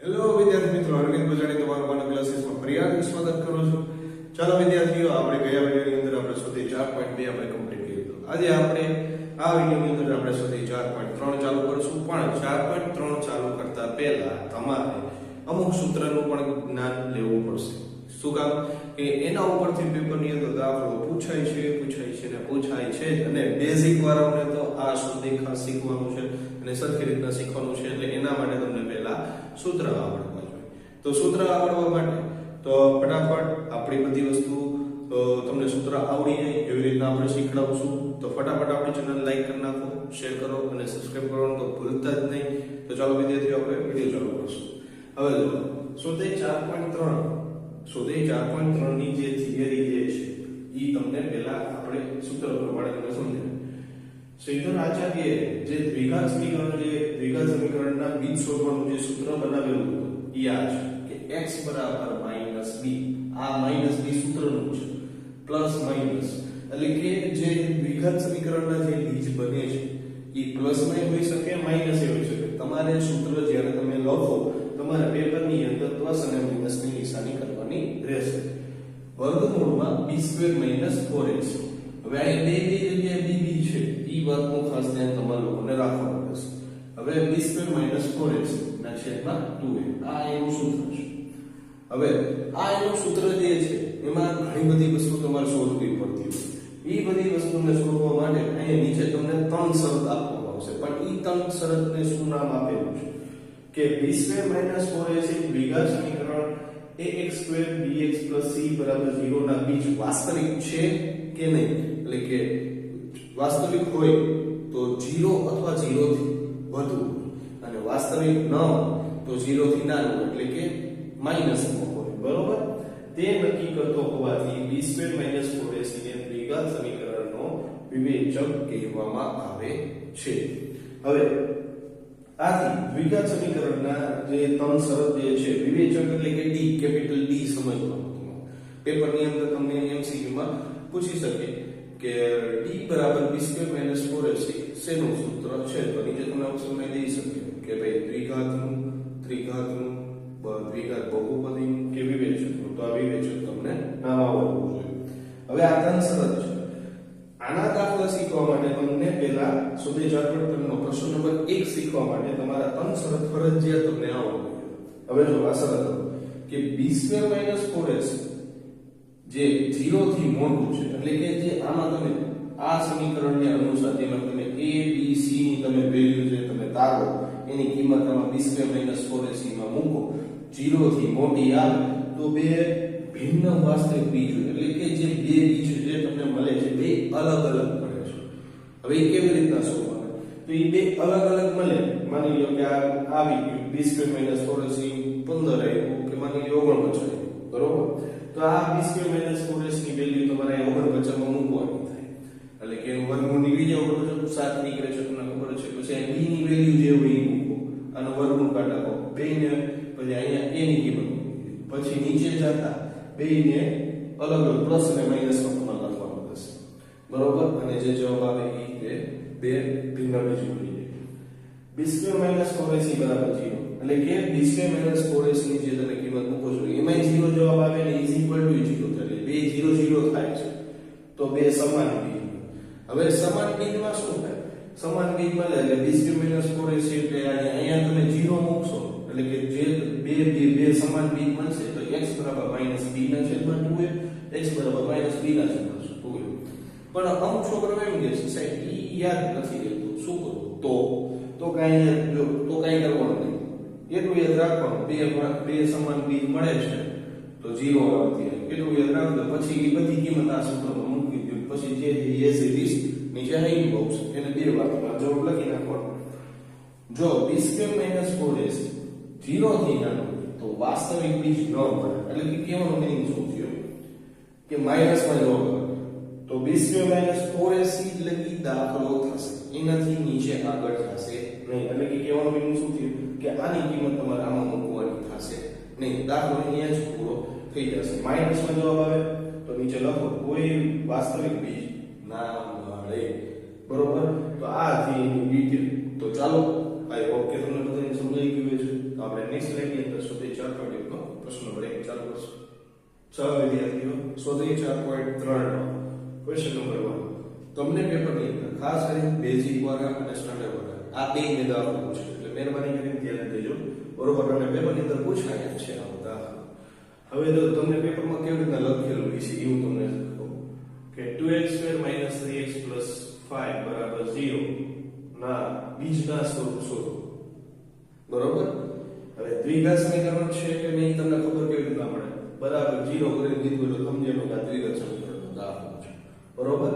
Hello વિદ્યાર્થી મિત્રો, અરવિંદ બજાણી તમારું માનવ ક્લાસીસમાં ફરી હાર્દિક સ્વાગત કરું છું. ચાલો વિદ્યાર્થીઓ, આપણે ગયા વિડિયોની અંદર આપણે સુધી 4.2 આપણે કમ્પ્લીટ કર્યું હતું. આજે આપણે આ વિડિયોની અંદર આપણે સુધી 4.3 ચાલુ કરશું. પણ 4.3 ચાલુ કરતા પહેલા તમારે અમુક સૂત્રનું પણ જ્ઞાન લેવું પડશે. શું કામ કે એના ઉપરથી પેપરની અંદર દાખલો પૂછાય છે અને બેઝિક વાળાઓને તો આ સુધી ખાસ શીખવાનું છે અને સરખી રીતના શીખવાનું છે. એટલે એના માટે તમને પહેલા સૂત્ર આવડવા જોઈએ. તો સૂત્ર આવડવા માટે તો ફટાફટ આપણી બધી વસ્તુ તમને સૂત્ર આવડી જાય એવી રીતના આપણે શીખડાવશું. તો ફટાફટ આપણી ચેનલ લાઈક કરી નાખો, શેર કરો અને સબસ્ક્રાઇબ કરવાનું તો ભૂલતા જ નહીં. તો ચાલો વિદ્યાર્થીઓ, આપણે વિડિયો ચાલુ કરશું. હવે જો સ્વાધ્યાય 4.3 ની જે થિયરી જે છે ઈ તમને પહેલા આપણે સૂત્ર પ્રમાણે તમને સમજાવીએ. શ્રીધર આચાર્યએ જે દ્વિઘાત સમીકરણના બીજ શોધવાનું જે સૂત્ર બનાવેલું હતું ઈ આ છે કે x = -b. આ -b સૂત્રનું છે. પ્લસ માઈનસ એટલે કે જે દ્વિઘાત સમીકરણના જે બીજ બને છે ઈ પ્લસ માં હોઈ શકે, માઈનસ હોઈ શકે. તમારે સૂત્ર જ્યારે તમે લખો તમારા પેપરની અંદર પ્લસ અને માઈનસ ની નિશાની કરવાની રહેશે. વર્ગમૂળમાં b² - 4ac. હવે આ બે જગ્યાએ bb છે ઈ વાતનું ખાસ ધ્યાન તમારે લોકોને રાખવાનું રહેશે. હવે b² - 4ac ના છેદમાં 2a આ એનું સૂત્ર છે. હવે આ એનું સૂત્ર જે છે એમાં ઘણી બધી વસ્તુ તમારે શોધવી પડતી હોય. ઈ બધી વસ્તુને શોધવા માટે અહીંયા નીચે તમને 3 શરત આપવામાં આવશે. પણ ઈ 3 શરતને શું નામ આપેલું છે કે b² - 4ac દ્વિઘાત સમીકરણ ax² bx + c = 0 ના બીજ વાસ્તવિક છે કે નહીં. એટલે કે વાસ્તવિક હોય તો 0 અથવા 0 થી વધુ અને વાસ્તવિક ન તો 0 થી નાનું એટલે કે માઈનસ હોય. બરોબર? તે નક્કી કરતો હોવાથી b² - 4ac ને દ્વિઘાત સમીકરણનો વિવેચક કહેવામાં આવે છે. હવે આથી દ્વિઘાત સમીકરણના જે 3 શરત જે છે વિવેચક એટલે કે D, કેપિટલ D સમજવાનું. પેપરની અંદર તમને MCQ માં પૂછી શકે કે D = b² - 4ac શેનું સૂત્ર છે. તો નીચે તમને ઓપ્શનમાં દઈ શકે કે ભાઈ દ્વિઘાતનું, ત્રિઘાતનું, દ્વિઘાત બહુપદીનું કે વિવેચકનું. તો આ વિવેચક તમને નામ આવડવું જોઈએ. હવે આ 3 શરત છે. આના દાખલા શીખવા માટે તમને પહેલા સ્વાધ્યાય 4.3 નો પ્રશ્ન નંબર 1 શીખવા માટે તમારા 3 શરત ફરજિયાત તમને આવડવી જોઈએ. હવે જો આ શરત કે b² - 4ac જે 0 થી મોટું છે એટલે કે જે આમાં તમે આ સમીકરણને અનુસાર જેમાં તમે a b c ની તમે વેલ્યુ જે તમે તારો એની કિંમત આમાં b² - 4ac માં મૂકો, 0 થી મોટી આવે તો બે ભિન્ન વાસ્તવિક બીજ એટલે કે જે બે બીજ જે તમને મળે છે બે અલગ અલગ મળે છે. હવે એ કેવી રીતના શોધવાના? તો એ બે અલગ અલગ મળે. માની લો કે આ આવી ગયું b² - 4ac 15 આવ્યું કે માની લો 49 આવ્યું. બરોબર? તો આ b² - 4ac ની વેલ્યુ તમારે 49 માં મૂકવાની થાય. એટલે કે એનું વર્ગમૂળ નીકળી જાય 7 નીકળે છે તમને ખબર છે. પછી આ b ની વેલ્યુ જે હોય એ મૂકો, આનો વર્ગમૂળ કાઢો બેને, પછી અહીંયા a ની કિંમત પછી નીચે જતા બેને અલગ અલગ પ્લસ અને માઈનસ માં તમારે લખવાનું થશે. બરોબર? અને જે જવાબ આવે એ બે ભિન્ન બીજ મળી જાય. b² - 4ac = 0 એટલે કે b² - 4ac ની જે તમે કિંમત મૂકો છો એમાં 0 જવાબ આવે ને = 0 થાય. બે 0 0 થાય છે તો બે સમાન બીજ. હવે સમાન બીજમાં શું થાય? સમાન બીજમાં એટલે b² - 4ac એટલે અહીંયા તમે 0 મૂકશો એટલે કે જે બે સમાન બીજ બનશે તો x = -b ના છેદમાં 2a, x = -b ના છેદમાં 2a. પણ અમુક છોકરાઓ એમ કહે છે સાહેબ ઈ યાદ નથી રહેતું, શું કરું? તો કાંઈ કરવાનું નહીં. એટલું યાદ રાખવાનું બે સમાન બીજ મળે છે તો 0 આવતી એટલું યાદ રાખજો. પછી એ બધી કિંમત આ સૂત્રમાં મૂકી દો. પછી જે એઝ ઇટ ઇઝ નીચે હાઈ બોક્સ એને બે વાક્યમાં જવાબ લખી નાખવાનો. જો b² - 4ac 0 થી નાનું તો વાસ્તવિક બીજ ન મળે. એટલે કે કેવાનો મીનિંગ શું થયો કે માઈનસ માં જવાબ આવે તો b² - 4ac લગી દાખલો થશે, એનાથી નીચે આગળ થશે નહીં. એટલે કે કેવાનો મીનિંગ શું થયું કે આની કિંમત તમારે આમાં મૂકવાની થશે નહીં. દાખલો અહીંયા જ પૂરો થઈ જશે. માઈનસ માં જવાબ આવે તો નીચે લખો કોઈ વાસ્તવિક બીજ ના મળે. બરોબર? તો આ હતી એની ડિટેલ. તો ચાલો આઈ હોપ કે તમને બધાને સમજાઈ ગયું છે. તો આપણે નેક્સ્ટ લેક્ચર વિદ્યાર્થીઓ સ્વાધ્યાય 4.3 નો ક્વેશ્ચન નંબર 1 તમને પેપરની અંદર ખાસ કરીને બેઝિક વાળા અને સ્ટાન્ડર્ડ વાળા આ બે દાખલા પૂછે એટલે મહેરબાની કરીને ધ્યાન દેજો બરોબર અને પેપરની અંદર પૂછાય છે આ દાખલા હવે જો તમને પેપરમાં કેવી રીતના લખેલું છે એવું તમને કહું કે 2x2 3x 5 0 ના બીજના સ્વરૂપ શોધો બરોબર હવે દ્વિઘાત સમીકરણ છે કે નહીં તમને ખબર કેવી રીતના પડે બરાબર 0 કરીને દીધું એટલે સમજેલું કે આ દ્વિઘાત સમીકરણનો દાખલો છે બરોબર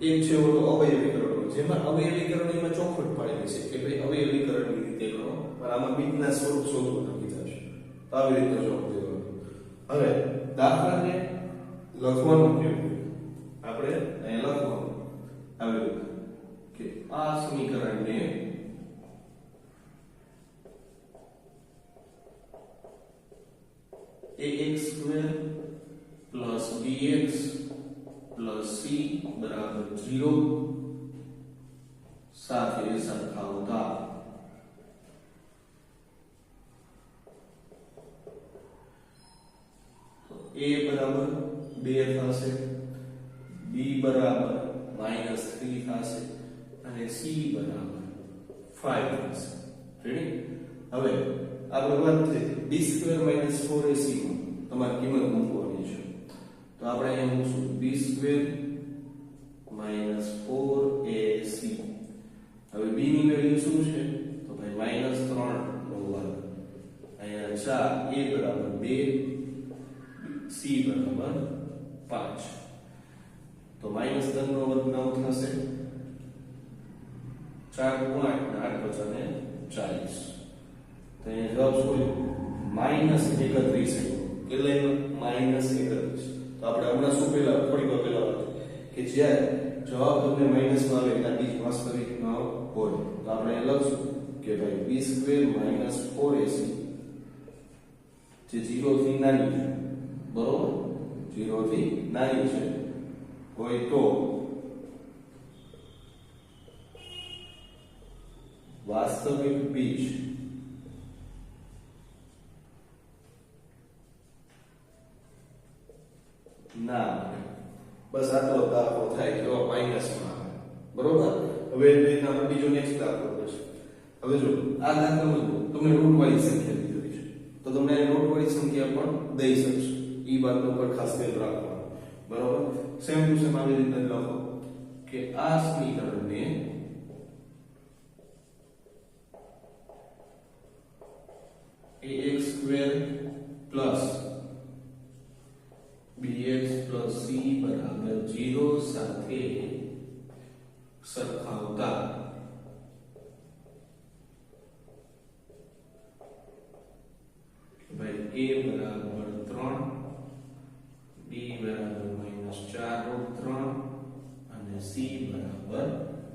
એક છે ઓલો અવયવીકરણ જેમાં અવયવીકરણમાં ચોખવટ પાડેલી છે કે ભાઈ અવયવીકરણની રીતે કરો પણ આમાં બીજના સ્વરૂપ શોધવાનું કીધા છે તો આવી રીતે જોબ દેવાનું હવે દાખલાને લખવાનું કેવું આપણે અહીં લખવાનું આવે કે આ સમીકરણને ax2 bx c બરાબર 0 સાથે સરખાવતા તો a બરાબર 2 થશે b બરાબર -3 થશે અને c બરાબર 5 થશે રેડી હવે આપણે વાત થઈ b2 4ac માં તમારી કિંમત મૂકવાની છે તો આપણે અહીંયા મૂકશું b2 4ac હવે b ની વેલ્યુ શું છે તો ભાઈ -3 નો વર્ગ અહીંયા 4 a બરાબર 2 c બરાબર 5 તો -3 નો વર્ગ 9 થશે 4 ગુણ્યા 8 બચાને 40 તો અહીંયા જવાબ શું -31 કેટલા -31 તો આપણે હમણાં શું પહેલા થોડી વાર પહેલા વાત કે જ્યારે જવાબ તમને માઈનસમાં આવે એટલે બીજ વાસ્તવિક ન હોય તો આપણે એ લખશું કે ભાઈ b2 4ac જે 0 થી નાની છે બરોબર 0 થી નાની છે હોય તો વાસ્તવિક બીજ ના બસ આટલો દાખલો થાય કે માઈનસમાં આવે બરોબર હવે આપણે બીજો નેક્સ્ટ દાખલો કરશું હવે જો આ દાખલામાં તમને રૂટ વાળી સંખ્યા દીધી છે તો તમને રૂટ વાળી સંખ્યા પણ દઈ શકશે ઈ વાતનો પર ખાસ ધ્યાન રાખવાનું બરોબર સેમ ટુ સેમ આવી રીતે લખો કે આ સમીકરણને ax2 bx c બરાબર 0 સાથે સરખાવતા ભાઈ a બરાબર 3 b બરાબર -4√3 અને c બરાબર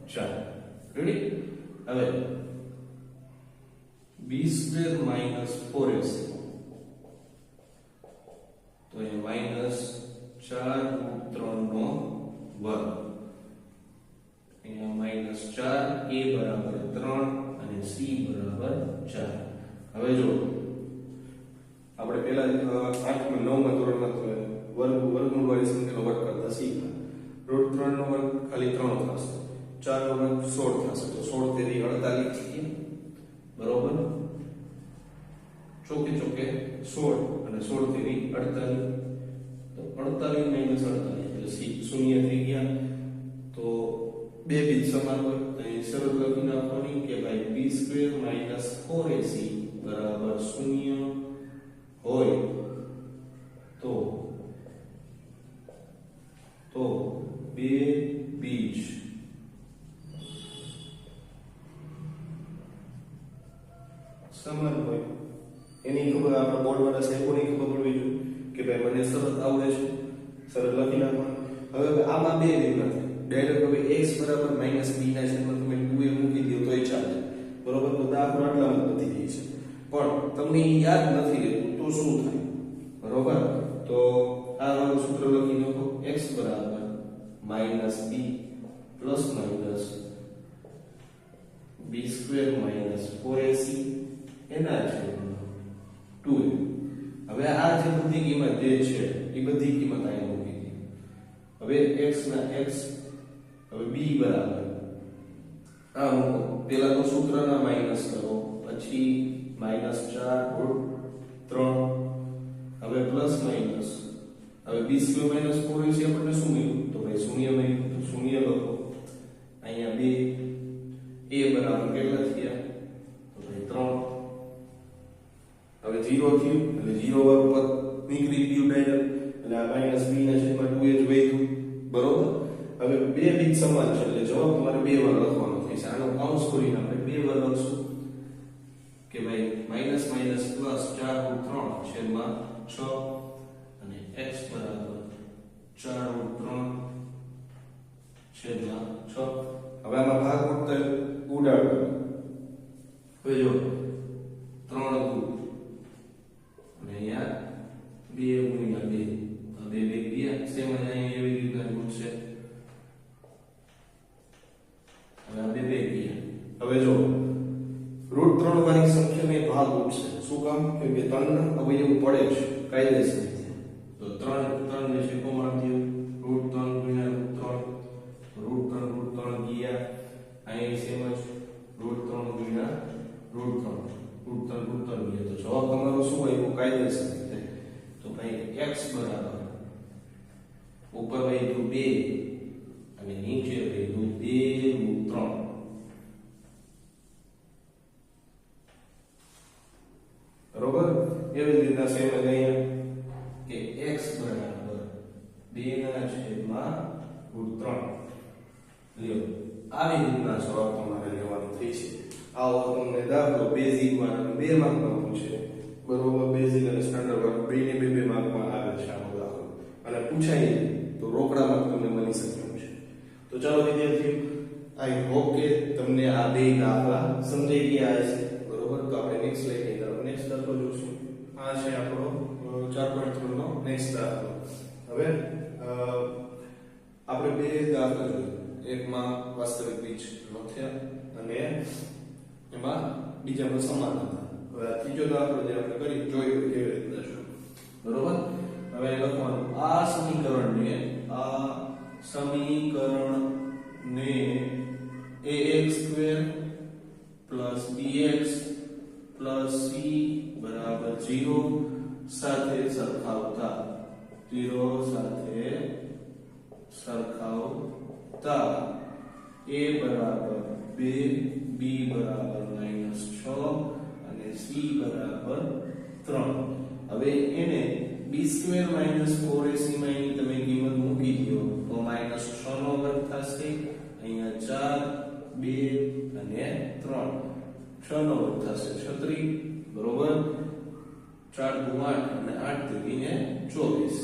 4 રેડી હવે b2 4ac તો એ -4√3 નો વર્ગ અહીંયા -4 a બરાબર 3 અને c બરાબર 4 હવે જો આપણે પહેલા 8 માં 9 માં ધોરણમાં વર્ગમૂળ વાળી સંખ્યાનો વર્ગ કરતા શીખ્યા √3 નો વર્ગ ખાલી 3 થશે 4 નો વર્ગ 16 થશે તો 16 તેરી 48 થઈ બરોબર ચોકે 16 અને 16 તેરી 48 તો 48 - 48 એટલે c શૂન્ય થઈ ગયા તો બે બીજ સમાન હોય તો એ શરત લખી નાખવાની કે ભાઈ b2 4ac બરાબર 0 હોય તો બે બીજ સમાન હોય એની ખબર આપણા બોર્ડ વાળા સાહેબોની ખબર પડવી જોઈએ કે ભાઈ મને શરત આવડે છે શરત લખી નાખવાની હવે આમાં બે રીત નથી ડાયરેક્ટ હવે x બરાબર -b ના છેદમાં તમે 2a મૂકી દો તોય ચાલે બરોબર તો દાખલો આટલામાં નથી જાય છે પણ તમને યાદ નથી રહેતું તો શું થાય બરોબર તો આ વાળું સૂત્ર લખી નાખો x બરાબર -b plus minus b2 4ac એના છે 2a હવે આ જે બધી કિંમત જે છે એ બધી કિંમત અહીંયા મૂકી દી. હવે x ના x, હવે b બરાબર આ મૂકો, પેલા તો સૂત્રના માઈનસ કરો, પછી -4√3, હવે પ્લસ માઈનસ, હવે b² - 4ac આપણને શું મળ્યું? તો ભાઈ શૂન્ય મળ્યું, તો શૂન્ય લખો. અહીંયા 2 a બરાબર કેટલા થયા? તો ભાઈ 3. હવે 0 થયું એટલે 0 વાળું પદ નીકળી ગયું ડાયરેક્ટ, એટલે આ -b ના છેદમાં 2h વધ્યું, બરોબર. હવે બે બીજ સમાન છે એટલે જવાબ તમારે બે વાર લખવાનો થશે. આનો કૌંસ કરીને આપણે બે વાર લખશું કે ભાઈ માઈનસ માઈનસ પ્લસ 4√3 છેદમાં 6 અને x બરાબર 4√3 છેદમાં 6. હવે આમાં ભાગ ઉડતા ઉડાડો. હવે જો 3 હતું અને અહીંયા 2 ગુણ્યા 2, હવે 2 ગયા સેમ અહીંયા એવી રીતના ગુણશે. હવે જો √3 વાળી સંખ્યાને ભાગ ઉડશે. શું કામ? કે 3 ના અવયવ પડે છે કાયદેસર રીતે. તો 3 ને છે કોમન થયું √3 ગુણ્યા √3 ગયા અહીં સેમ જ √3 ગુણ્યા √3 ગયા. તો જવાબ તમારો શું આવ્યો કાયદેસર રીતે? તો ભાઈ x બરાબર ઉપર વધ્યું 2 અને નીચે વધ્યું 2√3. બરોબર. એવી રીતના સેમ જ અહીંયા કે x બરાબર 2 ના છેદમાં √3 લ્યો. આવી રીતના જવાબ તમારે લેવાનો થઈ છે. આવો તમને દાખલો બેઝિક માં 2 માર્કમાં પૂછે, બરોબર. બેઝિક અને સ્ટાન્ડર્ડ વાળા બેને 2 માર્કમાં આવે છે આનો દાખલો, અને પૂછાય તો રોકડામાં તમને મળી શકે છે. તો ચાલો વિદ્યાર્થીઓ, આઈ હોપ કે તમને આ બે દાખલા સમજાઈ ગયા હશે, બરોબર. તો આપણે નેક્સ્ટ સ્લાઇડ ની નેક્સ્ટ દાખલો જોશું. આ છે આપણો 4.3 નો નેક્સ્ટ દાખલો. હવે આપણે બે દાખલા જોયા. એકમાં વાસ્તવિક બીજ લખ્યા અને એમાં બીજામાં સમાન હતા. હવે આ ત્રીજો દાખલો જે આપણે કરી જોયો કેવી રીતના છે, બરોબર. હવે લખવાનું આ સમીકરણને ax² + bx + c બરાબર 0 સાથે સરખાવતા a બરાબર 2, b બરાબર -6 અને c બરાબર 3. હવે એને b² - 4ac માં એની તમે કિંમત મૂકી દો તો -6 નો વર્ગ થશે. અહીંયા 4, 2 અને 3, 6 નો વર્ગ થશે 36, બરોબર. 4 × 8 અને 8 × 24.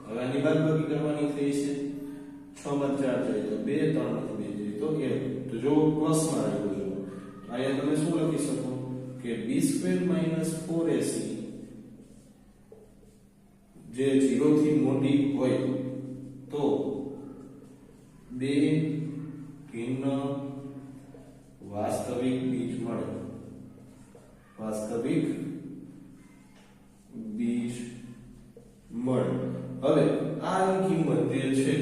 હવે આની બાદબાકી કરવાની થઈ છે. 6 માં 4 જાય તો 2, 3 માંથી 2 જાય તો 1. તો જો પ્લસ માં આવ્યું છે, અહીંયા તમે શું લખી શકો કે b² - 4ac જે 0 થી મોટી હોય તો 2 ભિન્ન વાસ્તવિક બીજ મળે. વાસ્તવિક બીજ મળે. હવે આ કિંમત જે છે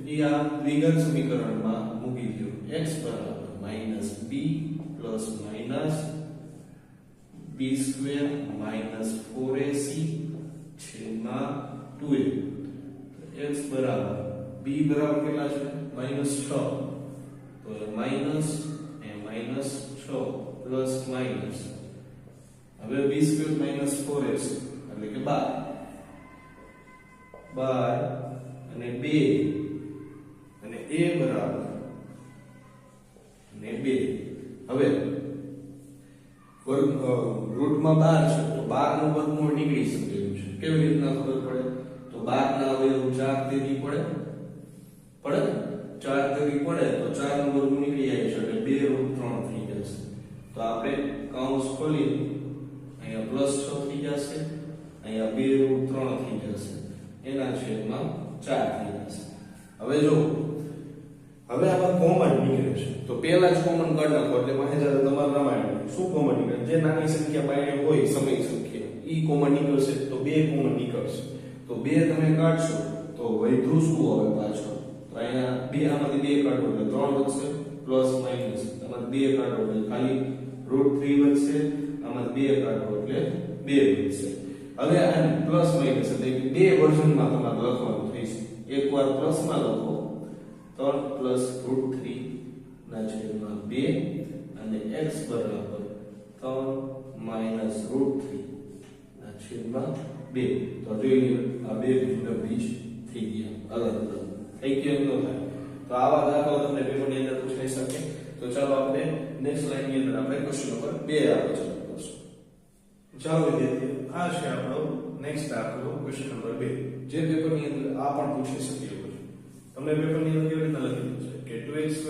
એ આ દ્વિઘાત સમીકરણમાં મૂકી દો. x બરાબર -b plus minus b² - 4ac છેદમાં 2a. x બરાબર b બરાબર કેટલા છે? -6. તો માઈનસ એ -6 પ્લસ માઈનસ. હવે b² - 4ac એટલે કે 12 અને 2 અને a બરાબર અને 2. હવે વર્ગ રૂટમાં 12 છે તો 12 નું વર્ગમૂળ નીકળી શકે છે. કેવી રીતના ખબર પડે? તો 12 ના અવયવ 4 તેરી પડે 4 તેરી પડે તો 4 નું વર્ગમૂળ નીકળી જાય છે એટલે 2√3 થઈ જશે. તો આપણે કૌંસ ખોલી અહીંયા +6 થઈ જશે, અહીંયા 2√3 થઈ જશે, એના છેદમાં 4 થઈ જશે. હવે જો હવે આમાં કોમન નીકળે છે તો પહેલા જ કોમન કાઢ નાખો એટલે માહિતી તમારા રામાયણ શું કોમન નીકળે? જે નાની સંખ્યા બાયણે હોય સમય સંખ્યા ઈ કોમન નીકળશે તો 2 કોમન નીકળશે. તો 2 તમે કાઢશો તો વધ્યું શું હવે પાછળ? તો અહીંયા 2 આમાંથી 2 કાઢો એટલે 3 વધશે પ્લસ માઈનસ આમાંથી 2 કાઢો એટલે ખાલી √3 વધશે આમાંથી 2 કાઢો એટલે 2 વધશે. હવે આ પ્લસ માઈનસ એટલે કે બે વર્ઝનમાં તમારે લખવાનું થશે. એકવાર પ્લસમાં લખો 3 પ્લસ √3 ના છેદમાં 2 અને x બરાબર 3 માઈનસ √3 ના છેદમાં 2. તો જોઈએ આ બે બીજું બીજ થઈ ગયા અલગ અલગ થઈ કેમ ન થાય? તો આવા દાખલા તમને પેપરની અંદર પૂછાઈ શકે. તો ચાલો આપણે નેક્સ્ટ લાઈન ની અંદર આપણે ક્વેશ્ચન નંબર 2 આપણે ચાલુ કરશું. ચાલો વિદ્યાર્થીઓ, આ છે આપણો નેક્સ્ટ દાખલો ક્વેશ્ચન નંબર 2 જે પેપરની અંદર આ પણ પૂછી શકે એવું છે. તમને પેપરની અંદર કેવી રીતના લખેલું છે કે 2x2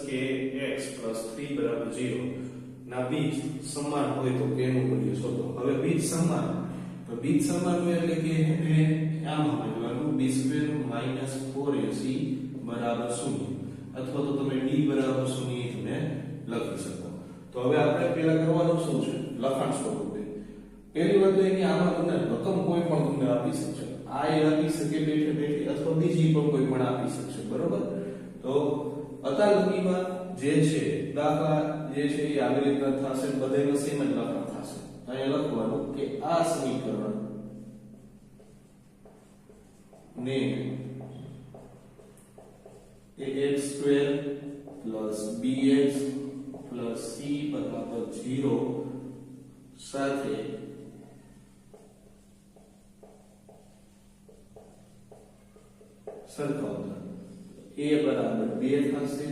kx 3 0 ના બીજ સમાન હોય તો k નું મૂલ્ય શોધો. હવે બીજ સમાન, તો બીજ સમાન હોય એટલે કે આમ સમજવાનું b2 4ac બરાબર 0 અથવા તો તમે d બરાબર 0 તમે લખી શકો. તો હવે આપણે પહેલા કરવાનું શું છે? લખાણ સ્વરૂપે પહેલી વાત તો એ કે આમાં તમને રકમ કોઈ પણ તમને આપી શકશે. આ એ આપી શકે બેઠે બેઠે અથવા બીજી પણ કોઈ પણ આપી શકશે, બરોબર? તો અતાલગીમાં જે છે દાખલા જે છે એ આવી રીતના થશે, બધાનો સેમ જ લખાણ થશે. અહીંયા લખવાનું કે આ સમીકરણ ને ax2 bx c બરાબર 0 સાથે સરખાવતા a બરાબર 2 થશે,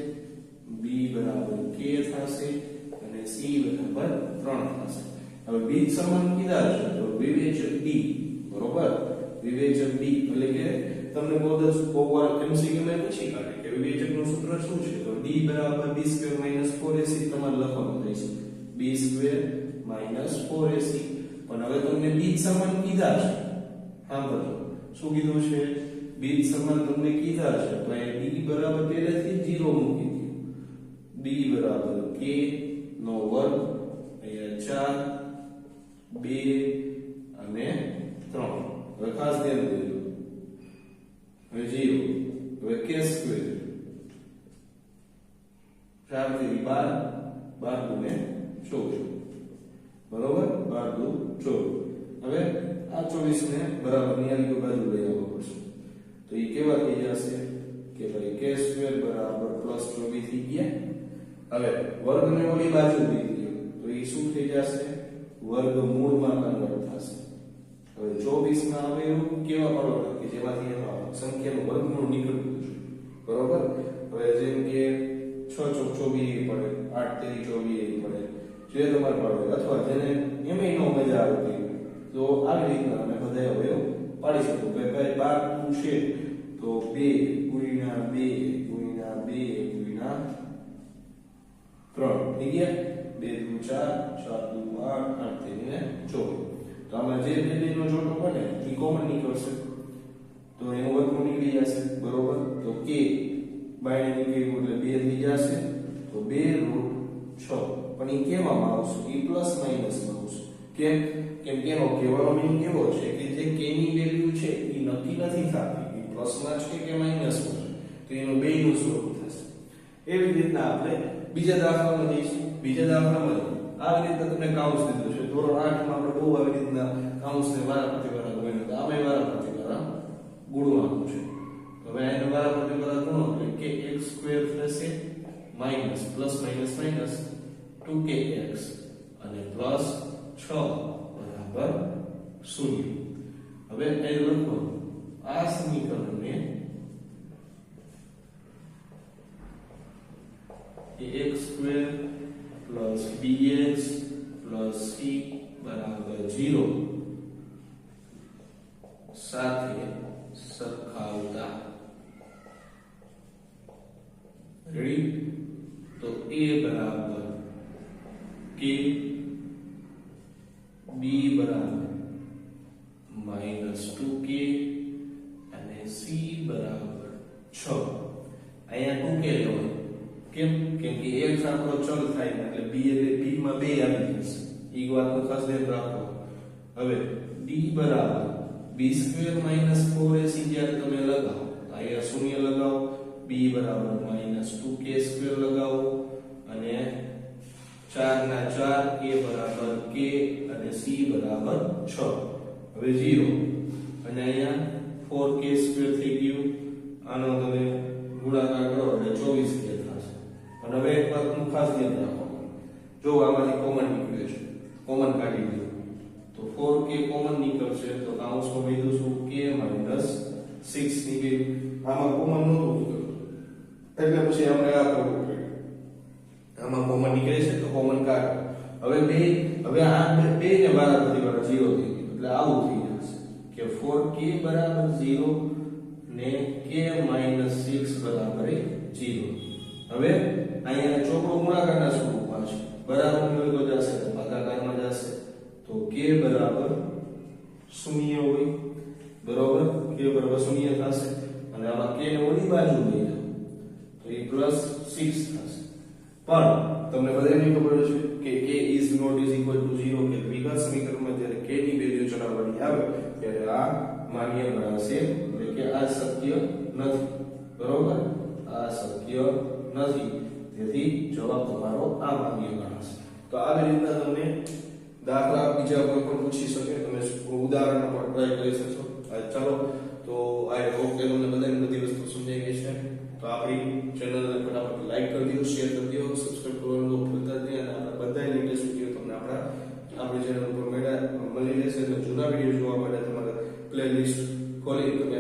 b બરાબર k થશે અને c બરાબર 3 થશે. હવે બીજ સમાન કીધા છે તો વિવેચક d, બરોબર? વિવેચક d એટલે કે તમને બહુવાર MCQ માં પૂછી કાઢે કે વિવેચક નું સૂત્ર શું છે? તો d બરાબર b2 4ac તમારે લખવાનું થશે b2 4ac. પણ હવે તમને બીજ સમાન કીધા છે, હા બરાબર શું કીધું છે? બીજ સમાન તમને કીધા છે તો અહીં d બરાબર પહેલેથી 0 મૂકી દો. d બરાબર k નો વર્ગ અહીંયા 4 2 અને 3. હવે ખાસ ધ્યાન દેજો હવે 0 હવે k2 4 થી 12 12 ગુણે 24, બરોબર? 12 દુ 24. હવે આ 24 ને બરાબર ની આગળ બાજુ લઈ આવવા પડશે. તો એ કેવા થઈ જશે કે ભાઈ k2 બરાબર +24 થઈ ગયા. હવે વર્ગને ઓલી બાજુ લઈ ગયો તો એ શું થઈ જશે? વર્ગમૂળમાં કન્વર્ટ થશે. હવે 24 માં હવે કેવા પાડો કે જેમાંથી સંખ્યાનું વર્ગમૂળ નીકળતું છે, બરોબર? હવે જેમ કે 6 ચોક 24 પડે, 8 તેરી 24 પડે, જે તમારે પાડો અથવા જેને એમય નો મજા આવતી તો આવી રીતના અમે બધા હવે પાડી શકો કે ભાઈ 12 છે તો 2 ગુણ્યા 2 ગુણ્યા 2 ગુણ્યા 3 થઈ ગયા. 2 દુ 4 4 દુ 8 8 તેરી 24. તો આમાં જે બેનો જોડો બને એ કોમન નીકળશે તો એનો વર્ગમૂળ નીકળી જશે, બરોબર? તો k બાય નીકળ્યું એટલે 2 થઈ જશે તો 2√6. પણ એ કેવામાં આવશે? એ પ્લસ માઈનસ માં આવશે. કેમ? કેમ કે એનો કહેવાનો મીનિંગ એવો છે કે જે k ની વેલ્યુ છે એ નક્કી નથી થતી, એ પ્લસમાં છે કે માઈનસમાં છે, તો એનું બેયનું સ્વરૂપ થશે. એવી રીતના આપણે બીજા દાખલામાં જઈશું. બીજા દાખલામાં આવી રીતના તમને કાઉન્સ દીધું છે. ધોરણ 8 માં આપણે બહુ આવી રીતના કાઉન્સને વારાફરતી ગુણ્યા તો આમે વારાફરતી ગુણવાનું છે. હવે આને વારાફરતી ગુણો એટલે કે x2 થશે minus plus minus minus 2kx અને પ્લસ 6 બરાબર 0. હવે અહીં લખો આ સમીકરણને x2 bx c બરાબર 0 સાથે સરખાવતા રેડી. તો a બરાબર k, b બરાબર -2k અને c બરાબર 6. અહીંયા 2k લેવાનું. કેમ? કેમ કે x આપણો ચલ થાય એટલે b માં 2 આવી જશે. એ વાતનું ખાસ ધ્યાન રાખો. હવે d બરાબર b સ્ક્વેર માઇનસ 4ac જ્યારે તમે લગાવો અહીંયા શૂન્ય લગાવો, b બરાબર માઇનસ 2k સ્ક્વેર લગાવો અને 4 ના 4 a બરાબર k અને c બરાબર 6. હવે 0 અને અહીંયા 4k સ્ક્વેર થઈ ગયું, આનો તમે ગુણાકાર કરો એટલે 24k થશે. અને હવે એક વાતનું ખાસ ધ્યાન રાખવાનું, જો આમાંથી કોમન નીકળે છે, કોમન કાઢી દો તો 4k કોમન નીકળશે તો કાઉન્સમાં વધ્યું શું k - 6 નીકળ્યું. આમાં કોમન નહોતું નીકળતું એટલે પછી આપણે આ કરવું પડ્યું. આમાં કોમન નીકળે છે તો કોમન કાઢો. હવે આ બે ને બરાબરી વાળા 0 થઈ ગયું એટલે આવું થઈ જશે કે 4k બરાબર 0 ને k - 6 બરાબર 0. હવે અહીંયા ચોકડો ગુણાકારના સ્વરૂપમાં છે, બરાબર હોય તો જશે તો ભાગાકારમાં જશે તો k બરાબર 0 હોય, બરાબર k બરાબર 0 થશે અને આમાં k ને ઓલી બાજુ લઈ જાઓ તો એ +6 થશે. પણ તમને બધાને ખબર છે કે k is not is equal to 0 કે દ્વિઘાત સમીકરણમાં જ્યારે k ની વેલ્યુ ચડાવવાની આવે ત્યારે આ માન્ય ગણાશે, એટલે કે આ શક્ય નથી, બરોબર, આ શક્ય નથી. તેથી જવાબ તમારો આ માન્ય ગણાશે. તો આવી રીતના તમને દાખલા બીજા કોઈ પણ પૂછી શકે, તમે ઉદાહરણ પર ટ્રાય કરી શકશો. ચાલો તો આઈ હોપ કે તમને બધાને બધી વસ્તુ સમજાઈ ગઈ છે. તો આપણી ચેનલને ફટાફટ લાઈક કરી દો, શેર કરી દો, સબસ્ક્રાઇબ કરવાનું ભૂલતા નહીં અને આપણા બધા લેટેસ્ટ વિડીયો તમને આપણી ચેનલ ઉપર મળી રહેશે. અને જૂના વિડીયો જોવા માટે તમારે પ્લેલિસ્ટ ખોલી તમે